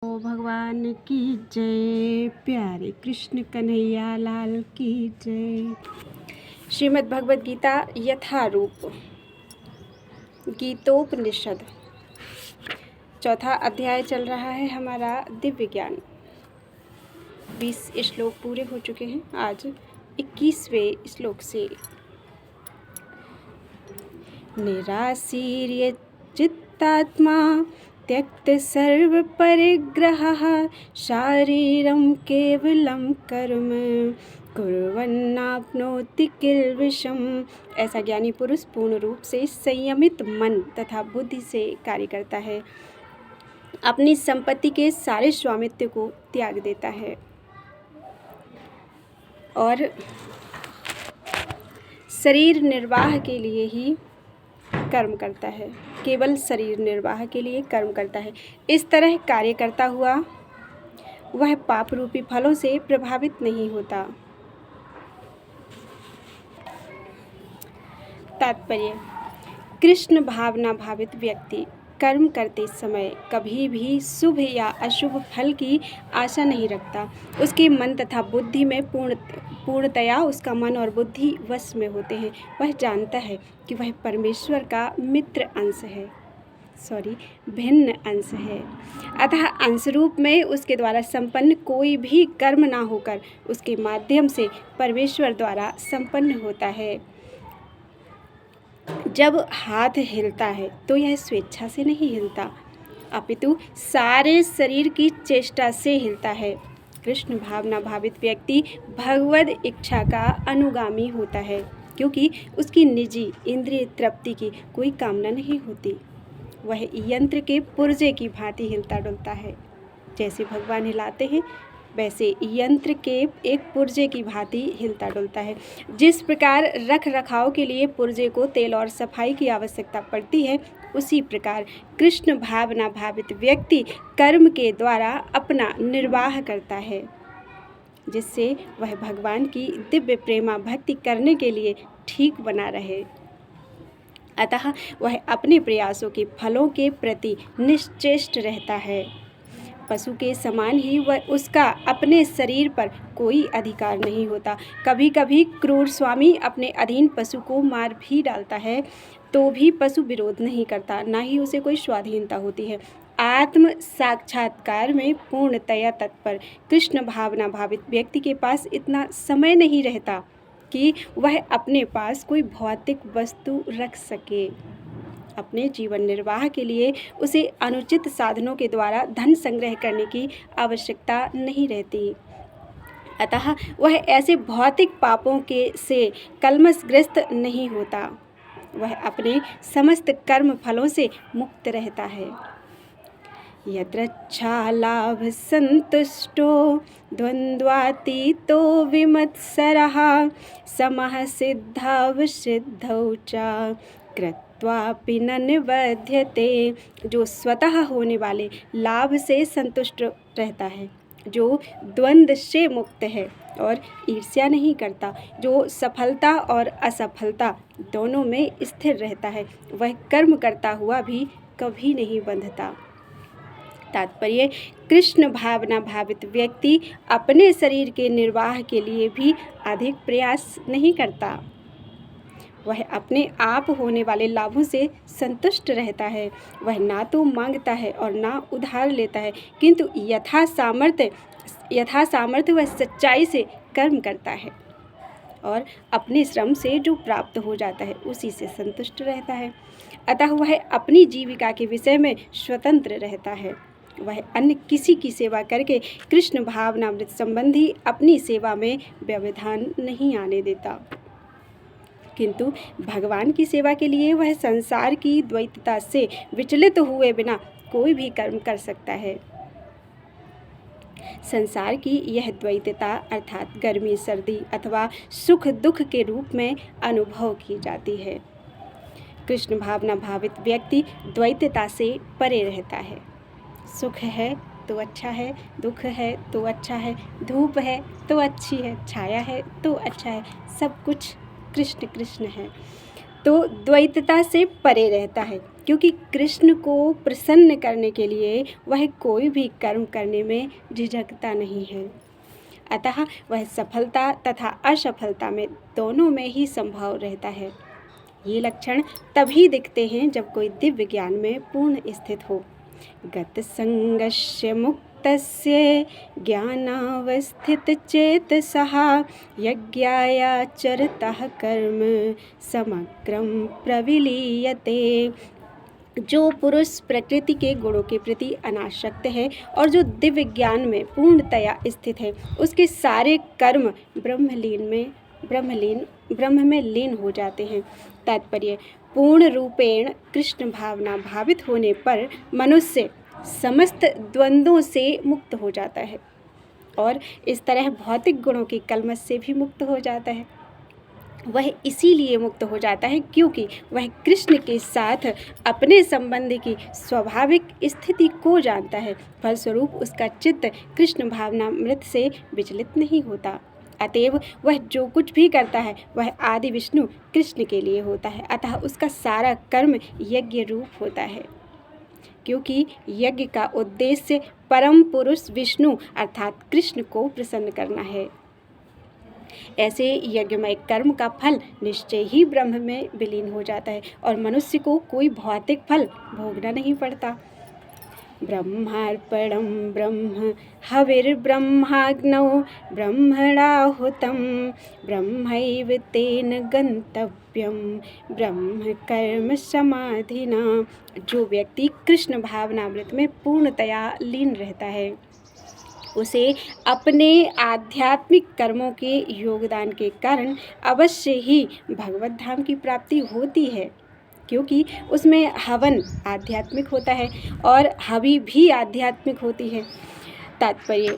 ओ भगवान की जय, प्यारे कृष्ण कन्हैया लाल की जय। श्रीमद् भगवद गीता यथारूप गीतोपनिषद चौथा अध्याय चल रहा है हमारा दिव्य ज्ञान। 20 श्लोक पूरे हो चुके हैं। आज 21वें श्लोक से। निराशीर्य चित्तात्मा त्यक्त सर्व परिग्रहः शारीरं केवलं कर्म कुर्वन्नाप्नोति किल्बिषम्। ऐसा ज्ञानी पुरुष पूर्ण रूप से संयमित मन तथा बुद्धि से कार्य करता है, अपनी संपत्ति के सारे स्वामित्व को त्याग देता है और शरीर निर्वाह के लिए ही कर्म करता है, केवल शरीर निर्वाह के लिए कर्म करता है। इस तरह कार्य करता हुआ वह पाप रूपी फलों से प्रभावित नहीं होता। तात्पर्य: कृष्ण भावना भावित व्यक्ति कर्म करते समय कभी भी शुभ या अशुभ फल की आशा नहीं रखता। उसके मन तथा बुद्धि में पूर्णतया उसका मन और बुद्धि वश में होते हैं। वह जानता है कि वह परमेश्वर का भिन्न अंश है। अतः अंश रूप में उसके द्वारा संपन्न कोई भी कर्म ना होकर उसके माध्यम से परमेश्वर द्वारा संपन्न होता है। जब हाथ हिलता है तो यह स्वेच्छा से नहीं हिलता, अपितु सारे शरीर की चेष्टा से हिलता है। कृष्ण भावना भावित व्यक्ति भगवद इच्छा का अनुगामी होता है, क्योंकि उसकी निजी इंद्रिय तृप्ति की कोई कामना नहीं होती। वह यंत्र के पुर्जे की भांति हिलता डुलता है। जैसे भगवान हिलाते हैं वैसे यंत्र के एक पुर्जे की भांति हिलता डुलता है। जिस प्रकार रख रखाव के लिए पुर्जे को तेल और सफाई की आवश्यकता पड़ती है, उसी प्रकार कृष्ण भावना भावित व्यक्ति कर्म के द्वारा अपना निर्वाह करता है, जिससे वह भगवान की दिव्य प्रेमा भक्ति करने के लिए ठीक बना रहे। अतः वह अपने प्रयासों के फलों के प्रति निश्चेष्ट रहता है। पशु के समान ही वह उसका अपने शरीर पर कोई अधिकार नहीं होता। कभी कभी क्रूर स्वामी अपने अधीन पशु को मार भी डालता है तो भी पशु विरोध नहीं करता, ना ही उसे कोई स्वाधीनता होती है। आत्म साक्षात्कार में पूर्णतया तत्पर कृष्ण भावना भावित व्यक्ति के पास इतना समय नहीं रहता कि वह अपने पास कोई भौतिक वस्तु रख सके। अपने जीवन निर्वाह के लिए उसे अनुचित साधनों के द्वारा धन संग्रह करने की आवश्यकता नहीं रहती। अतः वह ऐसे भौतिक पापों से कलमशग्रस्त नहीं होता। वह अपने समस्त कर्म फलों से मुक्त रहता है। यदृच्छा लाभ संतुष्टो द्वंद्वातीतो विमत्सरः समः सिद्धावसिद्धौ च कृत्वापि न निबध्यते। जो स्वतः होने वाले लाभ से संतुष्ट रहता है, जो द्वंद्व से मुक्त है और ईर्ष्या नहीं करता, जो सफलता और असफलता दोनों में स्थिर रहता है, वह कर्म करता हुआ भी कभी नहीं बंधता। तात्पर्य: कृष्ण भावना भावित व्यक्ति अपने शरीर के निर्वाह के लिए भी अधिक प्रयास नहीं करता। वह अपने आप होने वाले लाभों से संतुष्ट रहता है। वह ना तो मांगता है और ना उधार लेता है, किंतु यथा सामर्थ्य वह सच्चाई से कर्म करता है और अपने श्रम से जो प्राप्त हो जाता है उसी से संतुष्ट रहता है। अतः वह अपनी जीविका के विषय में स्वतंत्र रहता है। वह अन्य किसी की सेवा करके कृष्ण भावनामृत संबंधी अपनी सेवा में व्यवधान नहीं आने देता, किंतु भगवान की सेवा के लिए वह संसार की द्वैतता से विचलित हुए बिना कोई भी कर्म कर सकता है। संसार की यह द्वैतता अर्थात गर्मी सर्दी अथवा सुख दुख के रूप में अनुभव की जाती है। कृष्ण भावना भावित व्यक्ति द्वैतता से परे रहता है। सुख है तो अच्छा है, दुख है तो अच्छा है, धूप है तो अच्छी है, छाया है तो अच्छा है, सब कुछ कृष्ण कृष्ण है। तो द्वैतता से परे रहता है। क्योंकि कृष्ण को प्रसन्न करने के लिए वह कोई भी कर्म करने में झिझकता नहीं है। अतः वह सफलता तथा असफलता में दोनों में ही संभव रहता है। ये लक्षण तभी दिखते हैं जब कोई दिव्य ज्ञान में पूर्ण स्थित हो। गत संगस्य मुक्तस्य ज्ञानावस्थित चेतसः यज्ञायाचरतः कर्म समग्रं प्रविलीयते। जो पुरुष प्रकृति के गुणों के प्रति अनासक्त है और जो दिव्य ज्ञान में पूर्णतया स्थित है, उसके सारे कर्म ब्रह्म में लीन हो जाते हैं। तात्पर्य, पूर्ण रूपेण कृष्ण भावना भावित होने पर मनुष्य समस्त द्वंद्वों से मुक्त हो जाता है और इस तरह भौतिक गुणों की कलमश से भी मुक्त हो जाता है। वह इसीलिए मुक्त हो जाता है क्योंकि वह कृष्ण के साथ अपने संबंध की स्वाभाविक स्थिति को जानता है। फलस्वरूप उसका चित्त कृष्ण भावनामृत से विचलित नहीं होता। अतएव वह जो कुछ भी करता है वह आदि विष्णु कृष्ण के लिए होता है। अतः उसका सारा कर्म यज्ञ रूप होता है, क्योंकि यज्ञ का उद्देश्य परम पुरुष विष्णु अर्थात कृष्ण को प्रसन्न करना है। ऐसे यज्ञमय कर्म का फल निश्चय ही ब्रह्म में विलीन हो जाता है और मनुष्य को कोई भौतिक फल भोगना नहीं पड़ता। ब्रह्मार्पणं ब्रह्म हविर्ब्रह्माग्नौ ब्रह्मणाहुतं ब्रह्मैव तेन गन्तव्यं ब्रह्म कर्म समाधिना। जो व्यक्ति कृष्ण भावनामृत में पूर्णतया लीन रहता है, उसे अपने आध्यात्मिक कर्मों के योगदान के कारण अवश्य ही भगवत धाम की प्राप्ति होती है, क्योंकि उसमें हवन आध्यात्मिक होता है और हवि भी आध्यात्मिक होती है। तात्पर्य,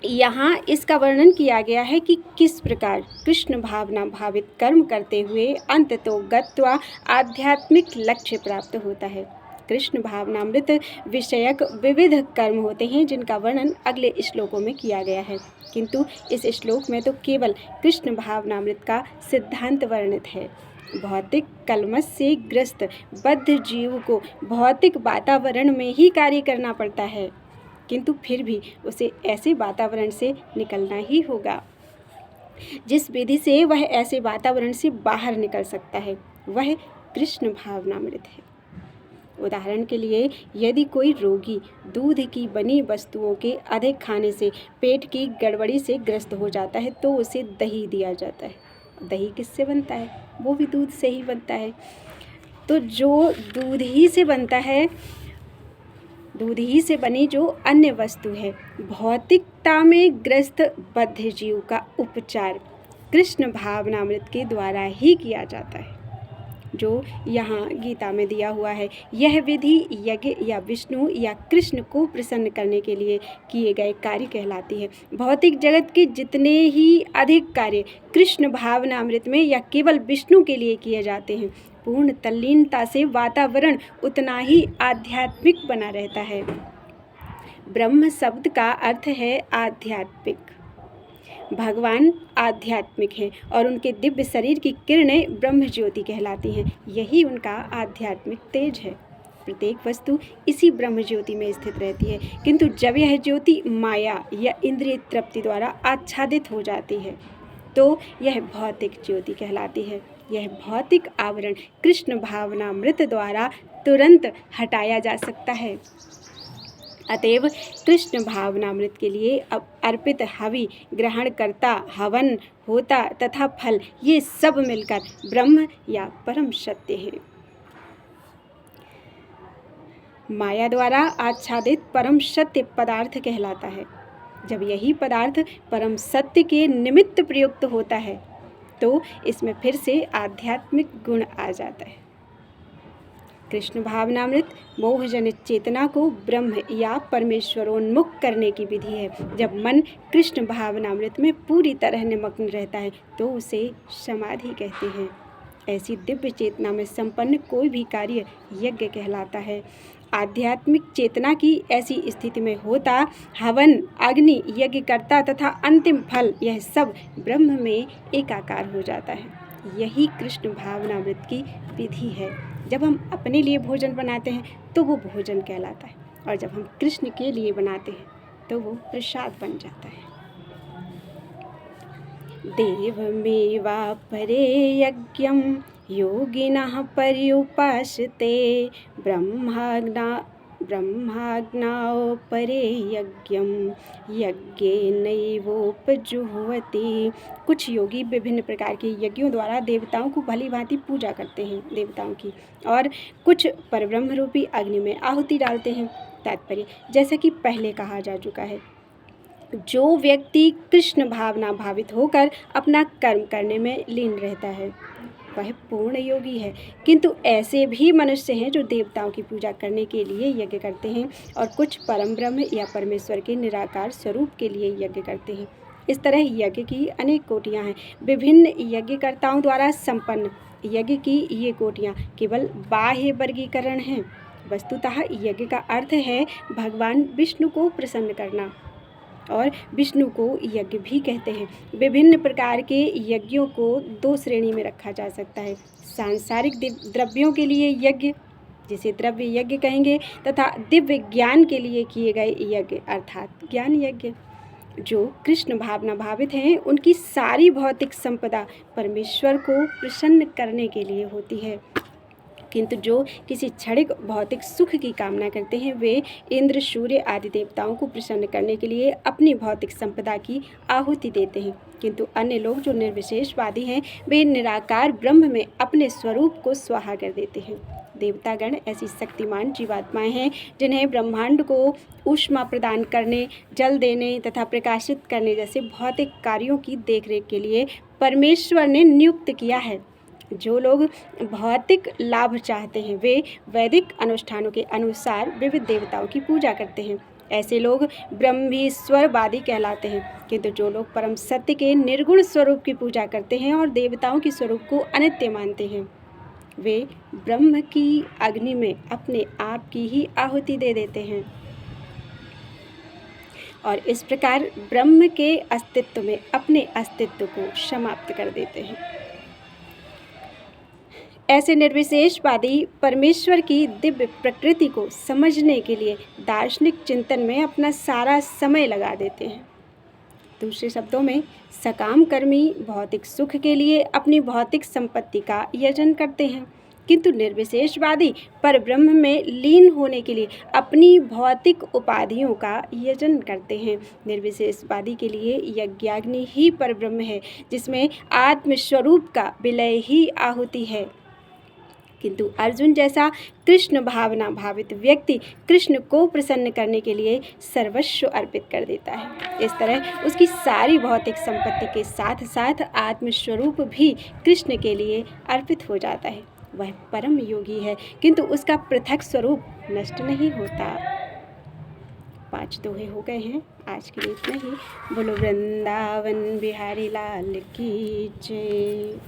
यहाँ इसका वर्णन किया गया है कि किस प्रकार कृष्ण भावना भावित कर्म करते हुए अंततो गत्वा आध्यात्मिक लक्ष्य प्राप्त होता है। कृष्ण भावनामृत विषयक विविध कर्म होते हैं जिनका वर्णन अगले श्लोकों में किया गया है, किंतु इस श्लोक में तो केवल कृष्ण भावनामृत का सिद्धांत वर्णित है। भौतिक कलमश से ग्रस्त बद्ध जीव को भौतिक वातावरण में ही कार्य करना पड़ता है, किंतु फिर भी उसे ऐसे वातावरण से निकलना ही होगा। जिस विधि से वह ऐसे वातावरण से बाहर निकल सकता है वह कृष्ण भावनामृत है। उदाहरण के लिए, यदि कोई रोगी दूध की बनी वस्तुओं के अधिक खाने से पेट की गड़बड़ी से ग्रस्त हो जाता है तो उसे दही दिया जाता है। दही किससे बनता है? वो भी दूध से ही बनता है। तो जो दूध ही से बनता है, दूध ही से बनी जो अन्य वस्तु है, भौतिकता में ग्रस्त बद्ध जीव का उपचार कृष्ण भावनामृत के द्वारा ही किया जाता है, जो यहाँ गीता में दिया हुआ है। यह विधि यज्ञ या विष्णु या कृष्ण को प्रसन्न करने के लिए किए गए कार्य कहलाती है। भौतिक जगत के जितने ही अधिक कार्य कृष्ण भावनामृत में या केवल विष्णु के लिए किए जाते हैं, पूर्ण तल्लीनता से वातावरण उतना ही आध्यात्मिक बना रहता है। ब्रह्म शब्द का अर्थ है आध्यात्मिक। भगवान आध्यात्मिक हैं और उनके दिव्य शरीर की किरणें ब्रह्म ज्योति कहलाती हैं। यही उनका आध्यात्मिक तेज है। प्रत्येक वस्तु इसी ब्रह्म ज्योति में स्थित रहती है, किंतु जब यह ज्योति माया या इंद्रिय तृप्ति द्वारा आच्छादित हो जाती है तो यह भौतिक ज्योति कहलाती है। यह भौतिक आवरण कृष्ण भावनामृत द्वारा तुरंत हटाया जा सकता है। अतएव कृष्ण भावनामृत के लिए अब अर्पित हवि, ग्रहणकर्ता, हवन, होता तथा फल, ये सब मिलकर ब्रह्म या परम सत्य है। माया द्वारा आच्छादित परम सत्य पदार्थ कहलाता है। जब यही पदार्थ परम सत्य के निमित्त प्रयुक्त होता है तो इसमें फिर से आध्यात्मिक गुण आ जाता है। कृष्ण भावनामृत मोहजनित चेतना को ब्रह्म या परमेश्वरोन्मुख करने की विधि है। जब मन कृष्ण भावनामृत में पूरी तरह निमग्न रहता है तो उसे समाधि कहते हैं। ऐसी दिव्य चेतना में संपन्न कोई भी कार्य यज्ञ कहलाता है। आध्यात्मिक चेतना की ऐसी स्थिति में होता, हवन, अग्नि, यज्ञकर्ता तथा अंतिम फल, यह सब ब्रह्म में एकाकार हो जाता है। यही कृष्ण भावनामृत की विधि है। जब हम अपने लिए भोजन बनाते हैं तो वो भोजन कहलाता है, और जब हम कृष्ण के लिए बनाते हैं तो वो प्रसाद बन जाता है। देवमेवापरे यज्ञं योगिनः पर्युपासते ब्रह्माज्ञापरे यज्ञं यज्ञेनैवोपजुह्वति। कुछ योगी विभिन्न प्रकार के यज्ञों द्वारा देवताओं को भली भांति पूजा करते हैं देवताओं की, और कुछ परब्रह्म रूपी अग्नि में आहुति डालते हैं। तात्पर्य, जैसा कि पहले कहा जा चुका है, जो व्यक्ति कृष्ण भावना भावित होकर अपना कर्म करने में लीन रहता है वह पूर्ण योगी है। किंतु ऐसे भी मनुष्य हैं जो देवताओं की पूजा करने के लिए यज्ञ करते हैं, और कुछ परम ब्रह्म या परमेश्वर के निराकार स्वरूप के लिए यज्ञ करते हैं। इस तरह यज्ञ की अनेक कोटियां हैं। विभिन्न यज्ञकर्ताओं द्वारा संपन्न यज्ञ की ये कोटियां केवल बाह्य वर्गीकरण हैं। वस्तुतः यज्ञ का अर्थ है भगवान विष्णु को प्रसन्न करना, और विष्णु को यज्ञ भी कहते हैं। विभिन्न प्रकार के यज्ञों को दो श्रेणी में रखा जा सकता है। सांसारिक द्रव्यों के लिए यज्ञ, जिसे द्रव्य यज्ञ कहेंगे, तथा दिव्य ज्ञान के लिए किए गए यज्ञ अर्थात ज्ञान यज्ञ। जो कृष्ण भावना भावित हैं उनकी सारी भौतिक संपदा परमेश्वर को प्रसन्न करने के लिए होती है, किंतु जो किसी क्षणिक भौतिक सुख की कामना करते हैं वे इंद्र, सूर्य आदि देवताओं को प्रसन्न करने के लिए अपनी भौतिक संपदा की आहुति देते हैं। किंतु अन्य लोग जो निर्विशेषवादी हैं वे निराकार ब्रह्म में अपने स्वरूप को स्वाहा कर देते हैं। देवतागण ऐसी शक्तिमान जीवात्माएं हैं जिन्हें ब्रह्मांड को ऊष्मा प्रदान करने, जल देने तथा प्रकाशित करने जैसे भौतिक कार्यों की देखरेख के लिए परमेश्वर ने नियुक्त किया है। जो लोग भौतिक लाभ चाहते हैं वे वैदिक अनुष्ठानों के अनुसार विविध देवताओं की पूजा करते हैं। ऐसे लोग ब्रह्मीश्वरवादी कहलाते हैं। किंतु जो लोग परम सत्य के निर्गुण स्वरूप की पूजा करते हैं और देवताओं के स्वरूप को अनित्य मानते हैं वे ब्रह्म की अग्नि में अपने आप की ही आहुति दे देते हैं, और इस प्रकार ब्रह्म के अस्तित्व में अपने अस्तित्व को समाप्त कर देते हैं। ऐसे निर्विशेषवादी परमेश्वर की दिव्य प्रकृति को समझने के लिए दार्शनिक चिंतन में अपना सारा समय लगा देते हैं। दूसरे शब्दों में, सकाम कर्मी भौतिक सुख के लिए अपनी भौतिक संपत्ति का यजन करते हैं, किंतु निर्विशेषवादी परब्रह्म में लीन होने के लिए अपनी भौतिक उपाधियों का यजन करते हैं। निर्विशेषवादी के लिए यज्ञाग्नि ही परब्रह्म है, जिसमें आत्मस्वरूप का विलय ही आहुति है। किंतु अर्जुन जैसा कृष्ण भावना भावित व्यक्ति कृष्ण को प्रसन्न करने के लिए सर्वस्व अर्पित कर देता है। इस तरह उसकी सारी भौतिक संपत्ति के साथ साथ आत्मस्वरूप भी कृष्ण के लिए अर्पित हो जाता है। वह परम योगी है, किंतु उसका पृथक स्वरूप नष्ट नहीं होता। 5 दोहे हो गए हैं। आज के लिए इतना ही। बोलो वृंदावन बिहारी लाल की जय।